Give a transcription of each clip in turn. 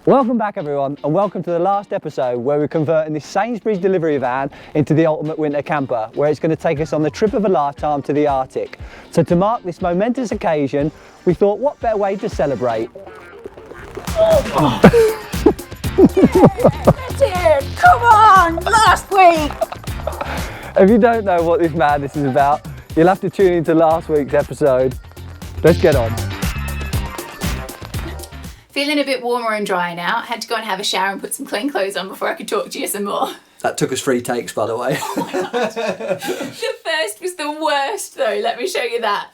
Welcome back everyone, and welcome to the last episode where we're converting this Sainsbury's delivery van into the ultimate winter camper, where it's going to take us on the trip of a lifetime to the Arctic. So to mark this momentous occasion, we thought what better way to celebrate. Oh. That's it! Come on! Last week! If you don't know what this madness is about, you'll have to tune into last week's episode. Let's get on. Feeling a bit warmer and dry now. I had to go and have a shower and put some clean clothes on before I could talk to you some more. That took us 3 takes, by the way. Oh my God. The first was the worst though, let me show you that.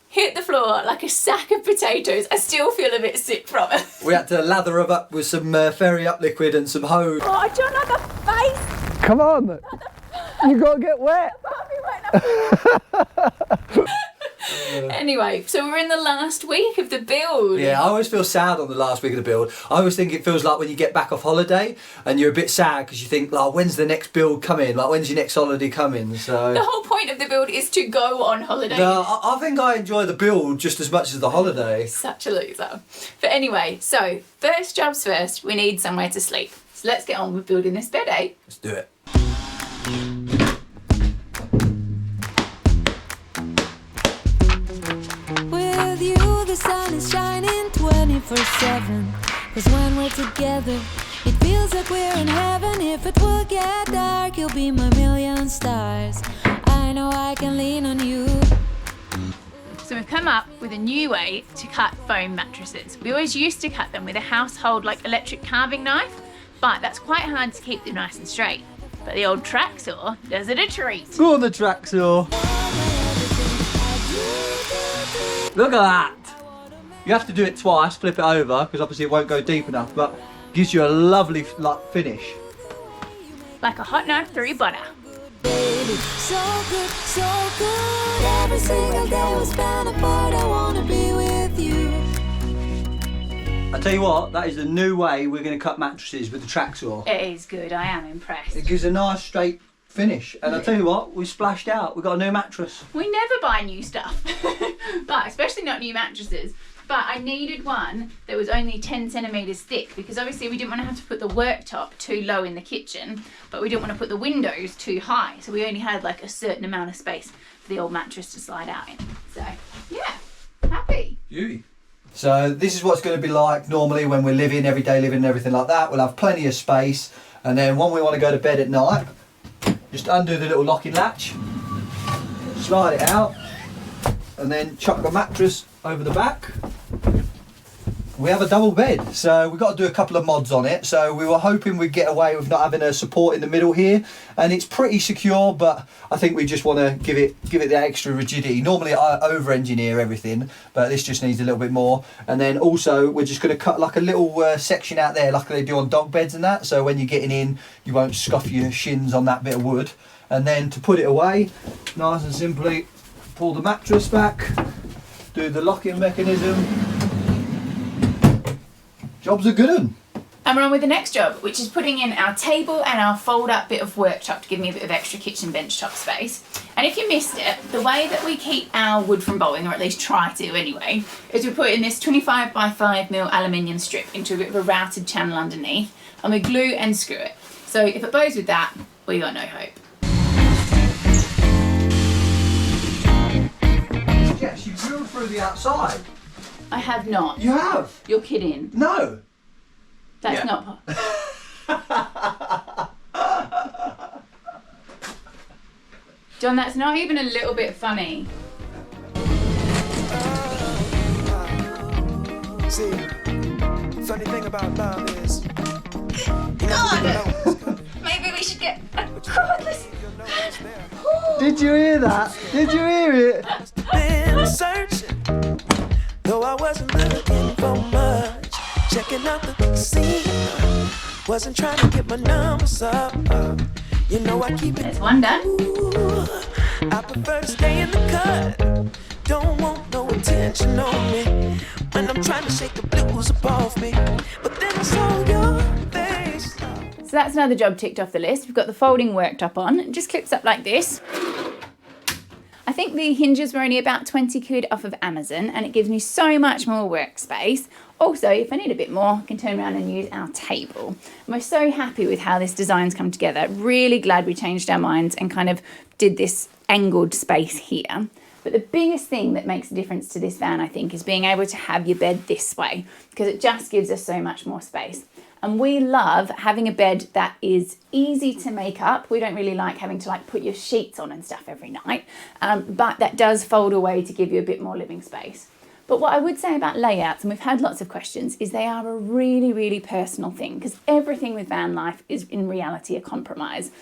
Hit the floor like a sack of potatoes. I still feel a bit sick from it. We had to lather them up with some Fairy Up liquid and some hose. Oh, I don't know the face. Come on, you gotta get wet. Anyway, so we're in the last week of the build. Yeah, I always feel sad on the last week of the build. I always think it feels like when you get back off holiday and you're a bit sad because you think, like, when's the next build coming? Like, when's your next holiday coming? So the whole point of the build is to go on holiday. No, I think I enjoy the build just as much as the holiday. Such a loser. But anyway, so first jobs first, we need somewhere to sleep. So let's get on with building this bed, eh? Let's do it. With you, the sun is shining 24/7. 'Cause when we're together, it feels like we're in heaven. If it will get dark, you'll be my million stars. I know I can lean on you. So we've come up with a new way to cut foam mattresses. We always used to cut them with a household like electric carving knife, but that's quite hard to keep them nice and straight. But the old track saw does it a treat. Go on the track saw. Look at that. You have to do it twice, flip it over, because obviously it won't go deep enough, but gives you a lovely finish. Like a hot knife through butter. Baby, so good, so good. Every single day we spend apart, I wanna be with you. I tell you what, that is the new way we're going to cut mattresses with the track saw. It is good, I am impressed. It gives a nice straight finish, and I tell you what, we splashed out. We got a new mattress. We never buy new stuff, but especially not new mattresses. But I needed one that was only 10 centimetres thick, because obviously we didn't want to have to put the worktop too low in the kitchen, but we didn't want to put the windows too high. So we only had like a certain amount of space for the old mattress to slide out in. So yeah, happy. Beauty. So this is what it's going to be like normally when we're living, everyday living and everything like that. We'll have plenty of space, and then when we want to go to bed at night, just undo the little locking latch, slide it out, and then chuck the mattress over the back. We have a double bed, so we've got to do a couple of mods on it. So we were hoping we'd get away with not having a support in the middle here, and it's pretty secure, but I think we just want to give it the extra rigidity. Normally I over-engineer everything, but this just needs a little bit more. And then also we're just going to cut like a little section out there like they do on dog beds and that, so when you're getting in you won't scuff your shins on that bit of wood. And then to put it away, nice and simply pull the mattress back, do the locking mechanism. Job's a good one. And we're on with the next job, which is putting in our table and our fold-up bit of worktop to give me a bit of extra kitchen bench top space. And if you missed it, the way that we keep our wood from bowing, or at least try to anyway, is we put in this 25 by 5mm aluminium strip into a bit of a routed channel underneath, and we glue and screw it. So if it bows with that, we got no hope. Yes, you drilled through the outside. I have not. You have? You're kidding. No. That's Yeah. not... John, that's not even a little bit funny. See, funny thing about love is, God! Maybe we should get a cordless... Did you hear that? Did you hear it? been searching, though I wasn't looking for much. Checking out the scene, wasn't trying to get my numbers up. You know I keep it. There's one done. Ooh, I prefer to stay in the cut. Don't want no attention on me when I'm trying to shake the blues up off me. But then I saw your face. So that's another job ticked off the list. We've got the folding worktop on. It just clips up like this. I I think the hinges were only about 20 quid off of Amazon, and it gives me so much more workspace. Also, if I need a bit more, I can turn around and use our table. And we're so happy with how this design's come together. Really glad we changed our minds and kind of did this angled space here. But the biggest thing that makes a difference to this van, I think, is being able to have your bed this way, because it just gives us so much more space. And we love having a bed that is easy to make up. We don't really like having to like put your sheets on and stuff every night, but that does fold away to give you a bit more living space. But what I would say about layouts, and we've had lots of questions, is they are a really, really personal thing, because everything with van life is in reality a compromise.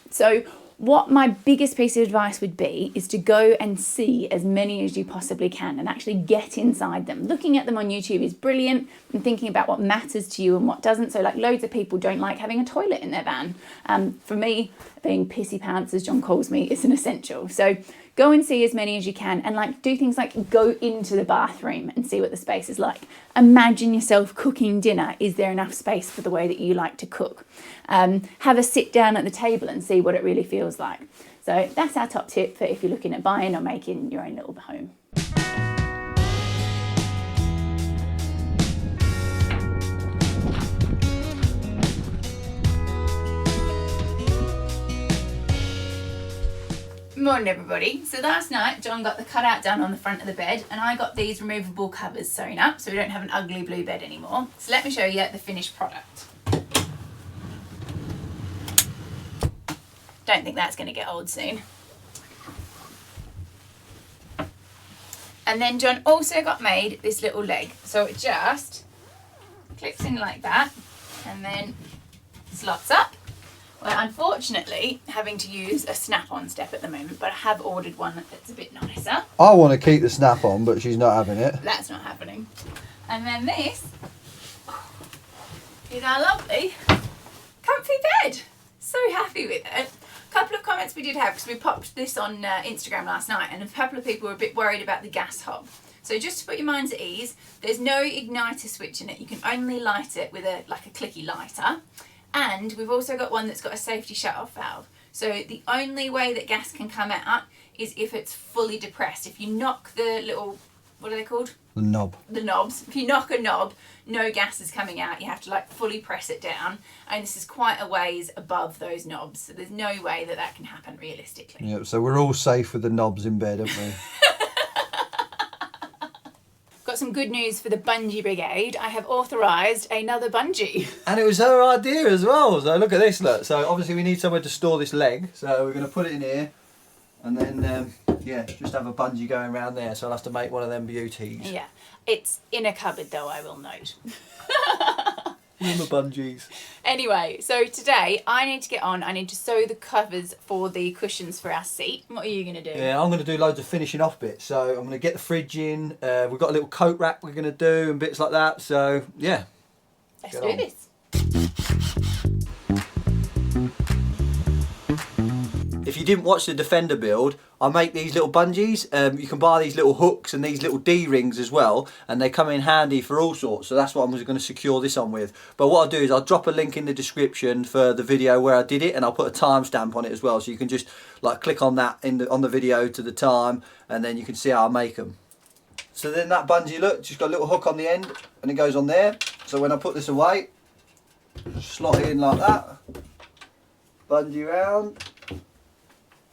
So what my biggest piece of advice would be is to go and see as many as you possibly can and actually get inside them. Looking at them on YouTube is brilliant, and thinking about what matters to you and what doesn't. So like loads of people don't like having a toilet in their van. For me, being pissy pants, as John calls me, is an essential. So go and see as many as you can, and like do things like go into the bathroom and see what the space is like. Imagine yourself cooking dinner. Is there enough space for the way that you like to cook? Have a sit down at the table and see what it really feels like. So that's our top tip for if you're looking at buying or making your own little home. Morning everybody. So last night John got the cutout done on the front of the bed, and I got these removable covers sewn up so we don't have an ugly blue bed anymore. So let me show you the finished product. Don't think that's going to get old soon. And then John also got made this little leg, so it just clips in like that and then slots up. We're unfortunately having to use a snap-on step at the moment, but I have ordered one that's a bit nicer. I want to keep the snap on, but she's not having it. That's not happening. And then this is our lovely comfy bed. So happy with it. A couple of comments we did have, because we popped this on Instagram last night, and a couple of people were a bit worried about the gas hob. So just to put your minds at ease, there's no igniter switch in it. You can only light it with a clicky lighter. And we've also got one that's got a safety shut-off valve. So the only way that gas can come out is if it's fully depressed. If you knock the little, what are they called? The knob. The knobs. If you knock a knob, no gas is coming out. You have to like fully press it down. And this is quite a ways above those knobs. So there's no way that that can happen realistically. Yeah, so we're all safe with the knobs in bed, aren't we? Got some good news for the bungee brigade. I have authorised another bungee. And it was her idea as well. So look at this, look. So obviously we need somewhere to store this leg. So we're going to put it in here. And then, yeah, just have a bungee going around there. So I'll have to make one of them beauties. Yeah. It's in a cupboard though, I will note. All the bungees. Anyway, so today I need to sew the covers for the cushions for our seat. What are you going to do? Yeah, I'm going to do loads of finishing off bits. So I'm going to get the fridge in. We've got a little coat rack we're going to do and bits like that. So, yeah. Let's do this. If you didn't watch the Defender build, I make these little bungees. You can buy these little hooks and these little D-rings as well, and they come in handy for all sorts. So that's what I'm going to secure this on with. But what I'll do is I'll drop a link in the description for the video where I did it, and I'll put a timestamp on it as well, so you can just like click on that on the video to the time, and then you can see how I make them. So then that bungee, look, just got a little hook on the end, and it goes on there. So when I put this away, slot it in like that, bungee round.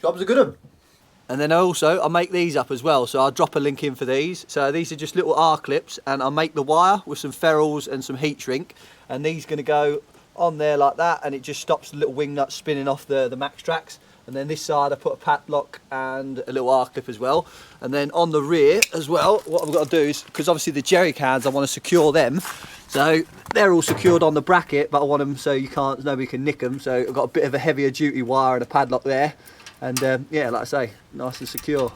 Job's a good one. And then also I make these up as well, so I'll drop a link in for these. So these are just little R clips, and I'll make the wire with some ferrules and some heat shrink, and these going to go on there like that, and it just stops the little wing nut spinning off the max tracks. And then this side I put a padlock and a little R clip as well. And then on the rear as well, what I've got to do is, because obviously the jerry cans I want to secure them, so they're all secured on the bracket, but I want them so nobody can nick them. So I've got a bit of a heavier duty wire and a padlock there. And yeah, like I say, nice and secure.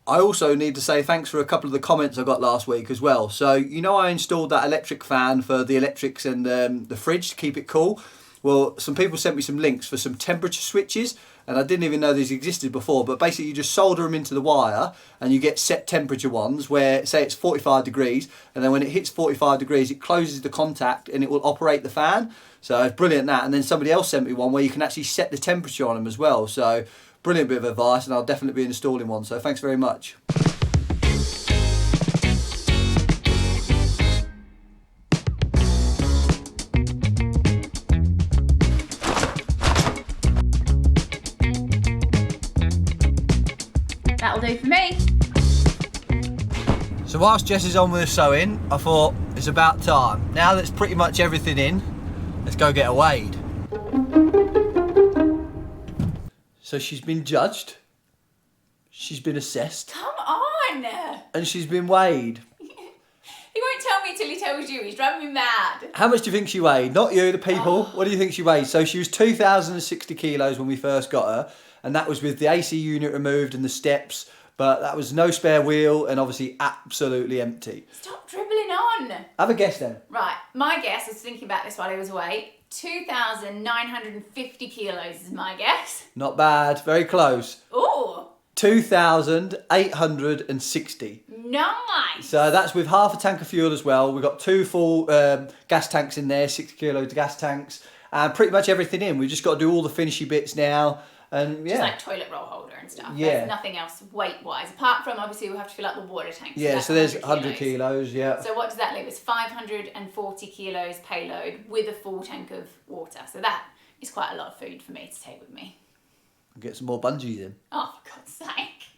I also need to say thanks for a couple of the comments I got last week as well. So, you know, I installed that electric fan for the electrics and the fridge to keep it cool. Well, some people sent me some links for some temperature switches, and I didn't even know these existed before, but basically you just solder them into the wire and you get set temperature ones where, say it's 45 degrees, and then when it hits 45 degrees, it closes the contact and it will operate the fan. So it's brilliant that. And then somebody else sent me one where you can actually set the temperature on them as well. So brilliant bit of advice, and I'll definitely be installing one. So thanks very much. That'll do for me. So whilst Jess is on with the sewing, I thought it's about time. Now that's pretty much everything in, let's go get a wade. So she's been judged, she's been assessed, Come on. and she's been weighed. He won't tell me till he tells you. He's driving me mad. How much do you think she weighed? Not you, the people. What do you think she weighed? So she was 2,060 kilos when we first got her, and that was with the AC unit removed and the steps, but that was no spare wheel and obviously absolutely empty. Stop dribbling on. Have a guess then. Right, my guess, I was thinking about this while I was away, 2,950 kilos is my guess. Not bad, very close. Ooh, 2,860. nice. So that's with half a tank of fuel as well. We've got 2 full gas tanks in there, 6 kilo gas tanks, and pretty much everything in. We've just got to do all the finishy bits now. And yeah. Just like toilet roll holder and stuff. Yeah. There's nothing else weight-wise, apart from obviously we'll have to fill up the water tank. Yeah, that's so there's 100 kilos, yeah. So what does that leave? It's 540 kilos payload with a full tank of water. So that is quite a lot of food for me to take with me. Get some more bungees in. Oh, for God's sake.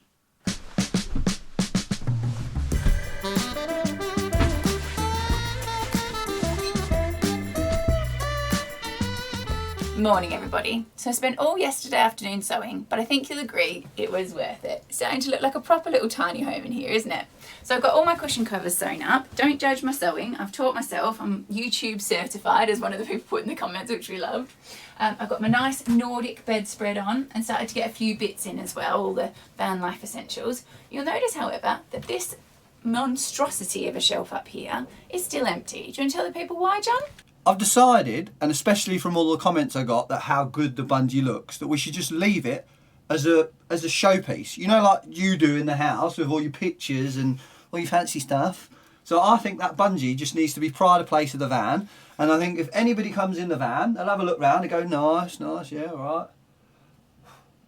Morning everybody. So I spent all yesterday afternoon sewing, but I think you'll agree it was worth it. It's starting to look like a proper little tiny home in here, isn't it? So I've got all my cushion covers sewn up. Don't judge my sewing. I've taught myself. I'm YouTube certified, as one of the people put in the comments, which we loved. I've got my nice Nordic bedspread on and started to get a few bits in as well, all the van life essentials. You'll notice, however, that this monstrosity of a shelf up here is still empty. Do you want to tell the people why, John? I've decided, and especially from all the comments I got, that how good the bungee looks, that we should just leave it as a showpiece. You know, like you do in the house with all your pictures and all your fancy stuff. So I think that bungee just needs to be pride of place of the van. And I think if anybody comes in the van, they'll have a look round and go, nice, nice, yeah, all right.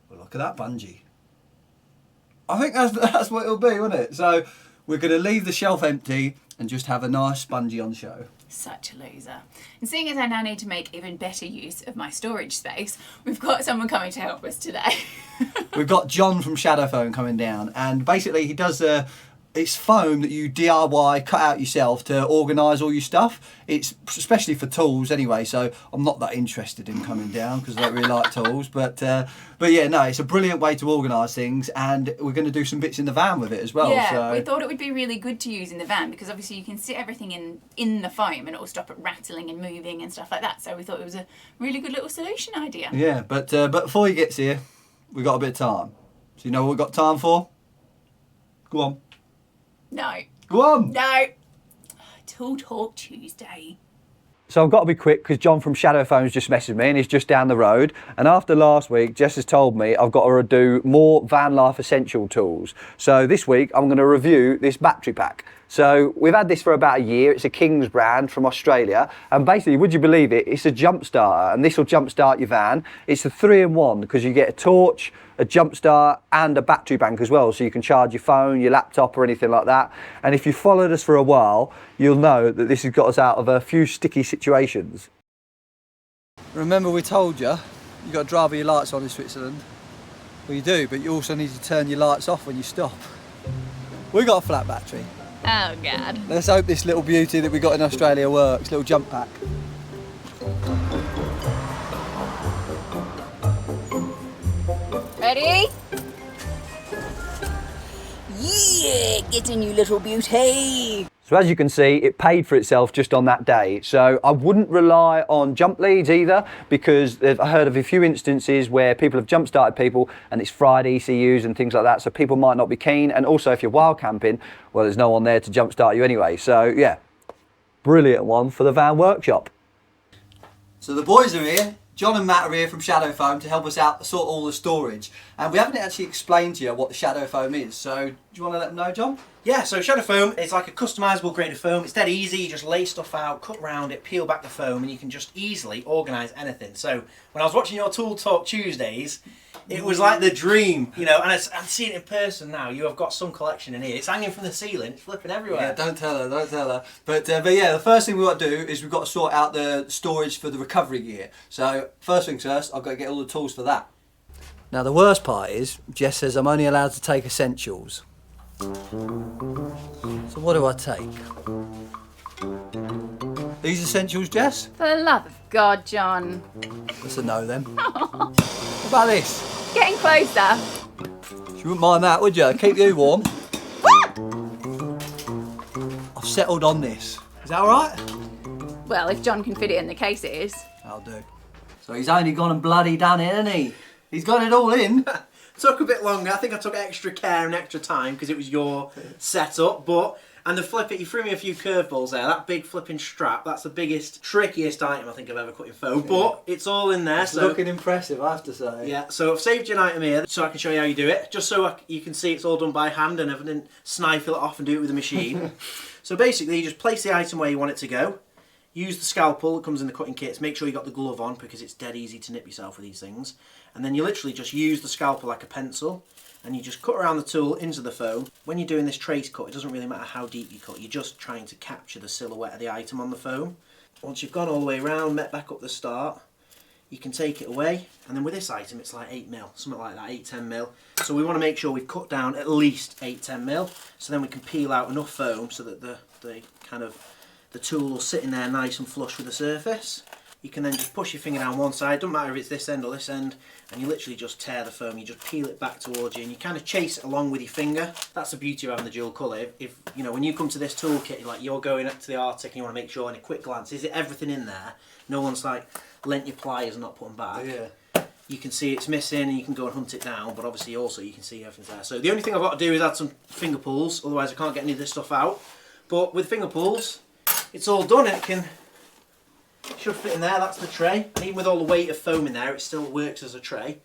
Well, look at that bungee. I think that's what it'll be, won't it? So we're going to leave the shelf empty and just have a nice bungee on show. Such a loser. And seeing as I now need to make even better use of my storage space, we've got someone coming to help us today. We've got John from Shadow Foam coming down, and basically he does it's foam that you DIY, cut out yourself to organise all your stuff. It's especially for tools anyway, so I'm not that interested in coming down because I don't really like tools. But yeah, no, it's a brilliant way to organise things, and we're going to do some bits in the van with it as well. Yeah, so we thought it would be really good to use in the van because obviously you can sit everything in the foam and it will stop it rattling and moving and stuff like that. So we thought it was a really good little solution idea. Yeah, but before he gets here, we've got a bit of time. So you know what we've got time for? Go on. No. Go on. No. Tool Talk Tuesday. So I've got to be quick because John from Shadow Foam's just messaged me and he's just down the road. And after last week, Jess has told me I've got to do more van life essential tools. So this week I'm going to review this battery pack. So we've had this for about a year. It's a King's brand from Australia. And basically, would you believe it, it's a jump starter, and this will jump start your van. It's a 3-in-1 because you get a torch, a jump start and a battery bank as well. So you can charge your phone, your laptop or anything like that. And if you followed us for a while, you'll know that this has got us out of a few sticky situations. Remember we told you, you've got to drive with your lights on in Switzerland. Well you do, but you also need to turn your lights off when you stop. We got a flat battery. Oh God. Let's hope this little beauty that we got in Australia works, little jump pack. Ready? Yeah, get in, you little beauty. So as you can see, it paid for itself just on that day. So I wouldn't rely on jump leads either, because I heard of a few instances where people have jump started people and it's fried ECUs and things like that. So people might not be keen. And also if you're wild camping, well, there's no one there to jump start you anyway. So yeah, brilliant one for the van workshop. So the boys are here. John and Matt are here from Shadow Foam to help us out sort all the storage. And we haven't actually explained to you what the Shadow Foam is. So do you want to let them know, John? Yeah, so Shadow Foam is like a customisable grade of foam. It's dead easy. You just lay stuff out, cut round it, peel back the foam, and you can just easily organise anything. So when I was watching your Tool Talk Tuesdays, it was like the dream, you know, and I'm seeing it in person now. You have got some collection in here. It's hanging from the ceiling. It's flipping everywhere. Yeah, don't tell her, don't tell her. But yeah, the first thing we've got to do is we've got to sort out the storage for the recovery gear. So first things first, I've got to get all the tools for that. Now the worst part is, Jess says I'm only allowed to take essentials. So what do I take? These essentials, Jess? For the love of God, John. That's a no then. What about this? Getting closer. You wouldn't mind that, would you? Keep you warm. I've settled on this. Is that alright? Well, if John can fit it in the case, it is. I'll do. So he's only gone and bloody done it, hasn't he? He's got it all in. Took a bit longer. I think I took extra care and extra time because it was your setup, and the flip it, you threw me a few curveballs there. That big flipping strap, that's the biggest, trickiest item I think I've ever cut in foam, but it's all in there. It's so looking impressive, I have to say. Yeah, so I've saved you an item here so I can show you how you do it, just so you can see it's all done by hand and I didn't snifle it off and do it with a machine. So basically, you just place the item where you want it to go. Use the scalpel that comes in the cutting kits. Make sure you got the glove on because it's dead easy to nip yourself with these things. And then you literally just use the scalpel like a pencil and you just cut around the tool into the foam. When you're doing this trace cut, it doesn't really matter how deep you cut. You're just trying to capture the silhouette of the item on the foam. Once you've gone all the way around, met back up the start, you can take it away. And then with this item, it's like 8mm, something like that, 8-10mm. So we want to make sure we've cut down at least 8-10mm. So then we can peel out enough foam so that the tool will sit in there nice and flush with the surface. You can then just push your finger down one side, doesn't matter if it's this end or this end, and you literally just tear the foam, you just peel it back towards you and you kind of chase it along with your finger. That's the beauty of having the dual colour. If you know, when you come to this toolkit, like you're going up to the Arctic and you want to make sure in a quick glance, is it everything in there? No one's like lent your pliers and not put them back. Yeah. You can see it's missing and you can go and hunt it down, but obviously also you can see everything's there. So the only thing I've got to do is add some finger pulls, otherwise I can't get any of this stuff out. But with finger pulls, it's all done and it should fit in there. That's the tray, and even with all the weight of foam in there, it still works as a tray.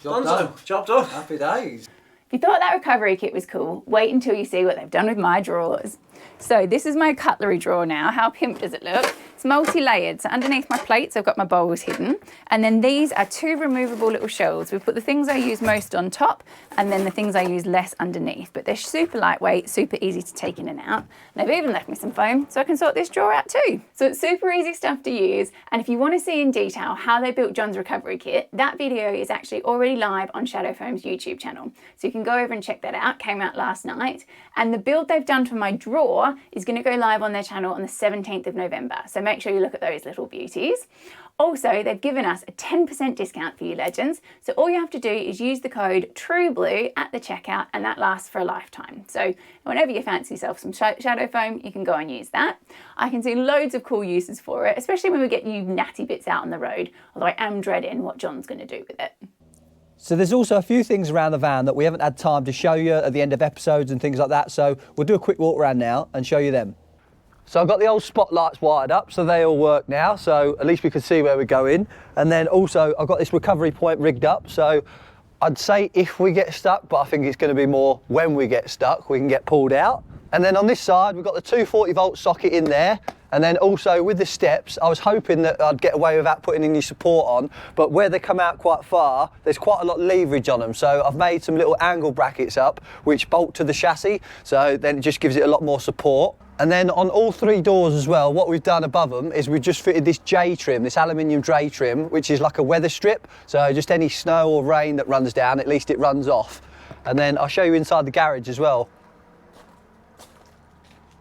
Job done. Job done. Happy days. If you thought that recovery kit was cool, wait until you see what they've done with my drawers. So this is my cutlery drawer now. How pimp does it look? It's multi-layered. So underneath my plates, I've got my bowls hidden. And then these are 2 removable little shelves. We've put the things I use most on top and then the things I use less underneath. But they're super lightweight, super easy to take in and out. And they've even left me some foam so I can sort this drawer out too. So it's super easy stuff to use. And if you want to see in detail how they built John's recovery kit, that video is actually already live on Shadow Foam's YouTube channel. So you can go over and check that out. Came out last night. And the build they've done for my drawer is going to go live on their channel on the 17th of November. So make sure you look at those little beauties. Also, they've given us a 10% discount for you legends. So all you have to do is use the code TRUEBLUE at the checkout and that lasts for a lifetime. So whenever you fancy yourself some Shadow Foam, you can go and use that. I can see loads of cool uses for it, especially when we get new natty bits out on the road, although I am dreading what John's going to do with it. So there's also a few things around the van that we haven't had time to show you at the end of episodes and things like that. So we'll do a quick walk around now and show you them. So I've got the old spotlights wired up, so they all work now. So at least we can see where we're going. And then also I've got this recovery point rigged up. So I'd say if we get stuck, but I think it's going to be more when we get stuck, we can get pulled out. And then on this side, we've got the 240-volt socket in there. And then also with the steps, I was hoping that I'd get away without putting any support on, but where they come out quite far, there's quite a lot of leverage on them. So I've made some little angle brackets up, which bolt to the chassis. So then it just gives it a lot more support. And then on all 3 doors as well, what we've done above them is we've just fitted this J trim, this aluminium J trim, which is like a weather strip. So just any snow or rain that runs down, at least it runs off. And then I'll show you inside the garage as well.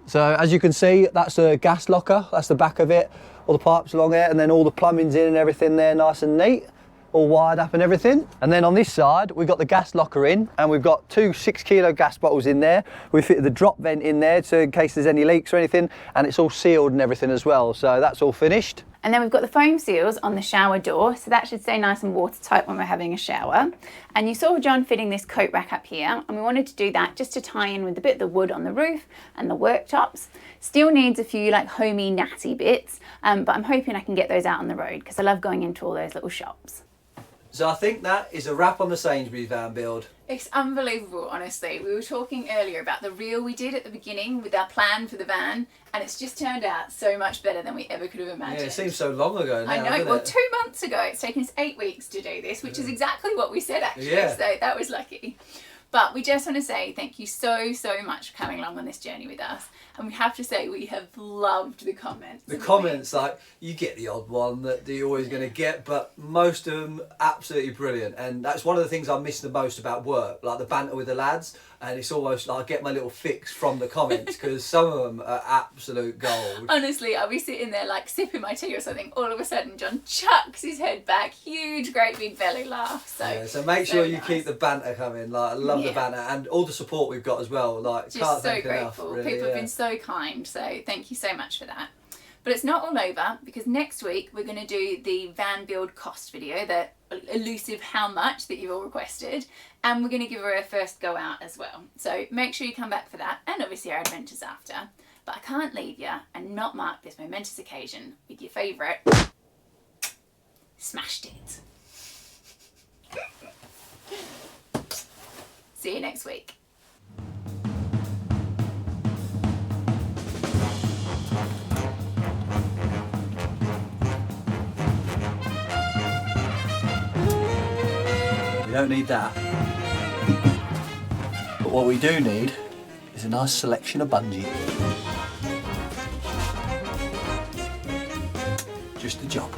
So as you can see, that's the gas locker, that's the back of it, all the pipes along there, and then all the plumbing's in and everything there nice and neat, all wired up and everything. And then on this side, we've got the gas locker in, and we've got 2 6-kilo gas bottles in there. We've fitted the drop vent in there, so in case there's any leaks or anything, and it's all sealed and everything as well, so that's all finished. And then we've got the foam seals on the shower door, so that should stay nice and watertight when we're having a shower. And you saw John fitting this coat rack up here, and we wanted to do that just to tie in with a bit of the wood on the roof and the worktops. Still needs a few like homey natty bits, but I'm hoping I can get those out on the road because I love going into all those little shops. So I think that is a wrap on the Sainsbury's van build. It's unbelievable, honestly. We were talking earlier about the reel we did at the beginning with our plan for the van, and it's just turned out so much better than we ever could have imagined. Yeah, it seems so long ago now. I know. Doesn't Well, it? 2 months ago, it's taken us 8 weeks to do this, which is exactly what we said actually. Yeah. So that was lucky. But we just want to say thank you so much for coming along on this journey with us. And we have to say we have loved the comments. The comments, like, you get the odd one that you're always going to get, but most of them absolutely brilliant. And that's one of the things I miss the most about work, like the banter with the lads. And it's almost like I get my little fix from the comments because some of them are absolute gold. Honestly, I'll be sitting there like sipping my tea or something. All of a sudden, John chucks his head back, huge, great big belly laugh. So, Yeah, so make sure you nice. keep the banter coming. Like, I love the banter and all the support we've got as well. Like, Just can't so thank enough. grateful. Really, People have been so kind. So thank you so much for that. But it's not all over because next week we're going to do the van build cost video, the elusive how much that you've all requested, and we're going to give her a first go out as well. So make sure you come back for that, and obviously our adventures after. But I can't leave you and not mark this momentous occasion with your favourite smashed it. See you next week. We don't need that. But what we do need is a nice selection of bungee. Just the job.